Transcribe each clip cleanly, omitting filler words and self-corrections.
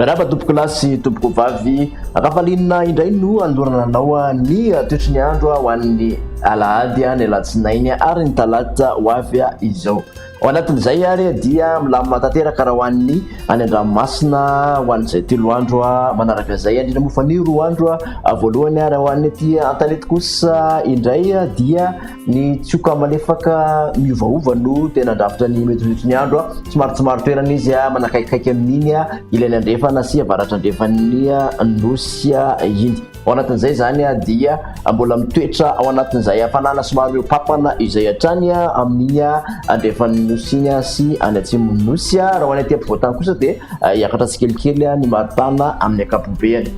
Miarahaba tompoko lahy sy tompoko vavy, akafalinina indray no andorana anao ny toetry ny andro ho an'ny alahady ny alatsinainy ary ny talata ho avy izao. Ao anatin'izay ary dia milamina tanteraka raha ho an'ny any an-dranomasina ho an'izay 3 andro manaraka izay, indrindra moa fa ny 2 andro voalohany raha ho an'ny aty an-tanety kosa indray dia ny tsioka malefaka miovaova no tena andrafitra ny metimety ny andro. Somary tsy maro toerana izy manakaikikaiky amin'iny ilainy andrefana sy avaratra andrefan'ny nosy iny. Ao anatin'izay zany dia mbola mitoetra ao anatin'izay hafanana somary miopapana izay hatrany amin'ny andrefan'ny nosy iny sy any atsimon'ny nosy. Raha ho any aty ampovoantany kosa dia hiakatra tsikelikely ny maripana amin'ny akapobeany.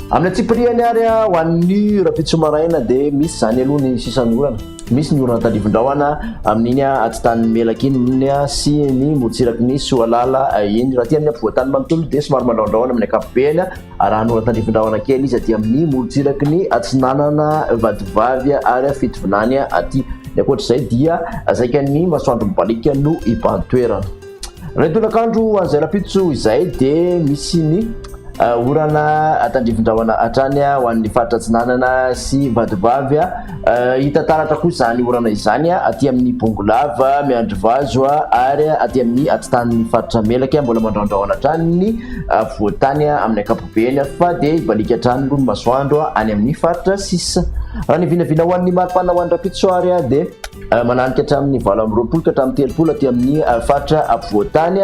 Amin'ny atsipiriany ary ho an'ny rapitsomaraina dia misy zany aloha ny sisan'ny orana. Misy ny orana tandrivon-drahona amin'iny atsitany melaka iny sy ny motsiraky ny soalala iny. Raha ty amin'ny ampovoantany manontolo dia somary mandraondraona amin'ny akapobeany raha ny orana tandrivon-drahona kely izy aty amin'ny motsiraky ny atsinanana vadivavy ary fitovinany aty. Ny ankoatr'izay dia zaika ny masoandro mibalika no ibantoerana. Raha ny tolakandro an'izay rapitso izay dia misy ny orana tandrivon-drahona hatrany ho an'ny faritra atsinanana sy vadivavy. Hita taratra kosa zany orana izany aty amin'ny bongolava miandry vazo ary aty amin'ny atsitan'ny faritra melaka mbola mandraondraona hatrany ny voatany amin'ny akapobeany fa dia ibalika hatrany aloha ny masoandro any amin'ny faritra sisa. Raha ny vinavina ho an'ny maripana ho an'ny rapitso ary dia mananika hatramin'ny 20 ka hatramin'ny 30 aty amin'ny faritra ampovoantany,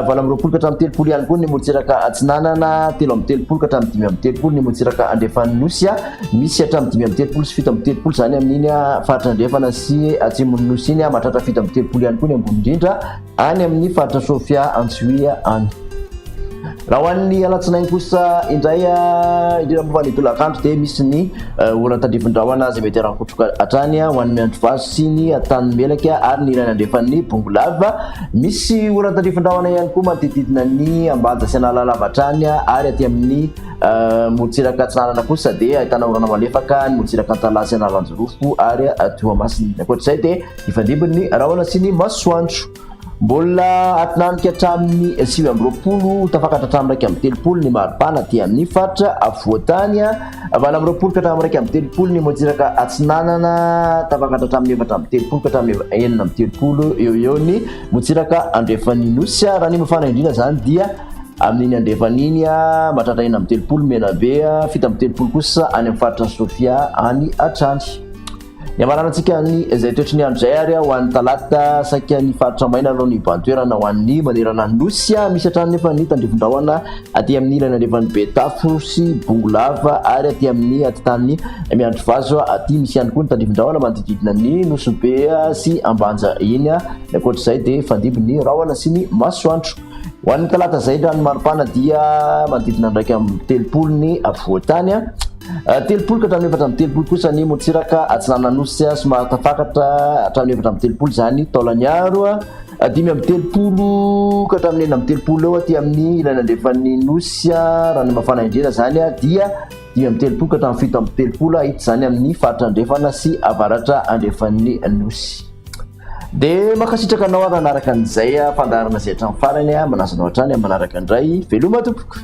20 ka hatramin'ny 30 ihany koa ny motsiraka atsinanana, 30 ka hatramin'ny 30 ny motsiraka andrefan'ny nosy, misy hatramin'ny 30 sy 30 zany amin'iny faritra andrefana sy atsimon'ny nosy iny, mahatratra 30 ihany koa ny ambony indrindra any amin'ny faritra Sofia Antsuia any. Raha ho an'ny alatsinainy kosa indray indrindra moa fa ny tolakandro dia misy ny orana tandrivon-drahona izay mety arakotroka hatrany ho an'ny miandry vazo sy ny tany melaka ary ny ilainy andrefan'ny bongolava. Misy orana tandrivon-drahona ihany koa manodididina ny ambanja sy analalava hatrany ary aty amin'ny motsiraka atsinanana kosa dia ahitana orana malefaka ny motsiraka antalasy analanjorofo ary Toamasina. Ankoatr'izay dia ifandimby rahona sy ny masoandro. Mbola atinanika hatramin'ny 20 tafakatra hatramin'ny 30 ny maripana aty amin'ny faritra voatany, 20 ka hatramin'ny 30 ny motsiraka atsinanana, tafakatra hatramin'ny 30 ka hatramin'ny 30 eo ny motsiraka andrefan'ny nosy. Raha ny mafana indrindra zany dia amin'iny andrefan'iny mahatratra 30 menabe, 30 kosa any amin'ny faritra Sofia any hatrany. Ny amaranantsika ny izay toetry ny andro izay ary ho an'ny talata saika ny faritra maina aloha ny ibantoerana ho an'ny manerana nosy. Misy hatrany nefa ny tandrivon-drahona aty amin'ny ilany andrefan'ny Betafo sy Bongolava ary aty amin'ny atitany miandry vazo aty misy ihany koa ny tandrivon-drahona manodididina ny Nosobe sy Ambanja iny. Ankoatr'izay dia fandimby ny rahona sy ny masoandro. Ho an'ny talata izay raha ny maripana dia manodidina 30 ny voatany, 30 ka hatramin'ny 30 kosa ny motsiraka atsinanana nosy somary tafakatra hatramin'ny 30 zany taolanyaro, 30 ka hatramin'ny 30 eo aty amin'ny ilany andrefan'ny nosy. Raha ny mafana indrindra zany dia 30 ka hatramin'ny 30 hita zany amin'ny faritra andrefana sy avaratra andrefan'ny nosy. Dia makasitraka anao raha naraka an'izay fandaharana izay hatramin'ny farany manazanao hatrany manaraka indray veloma tompoko.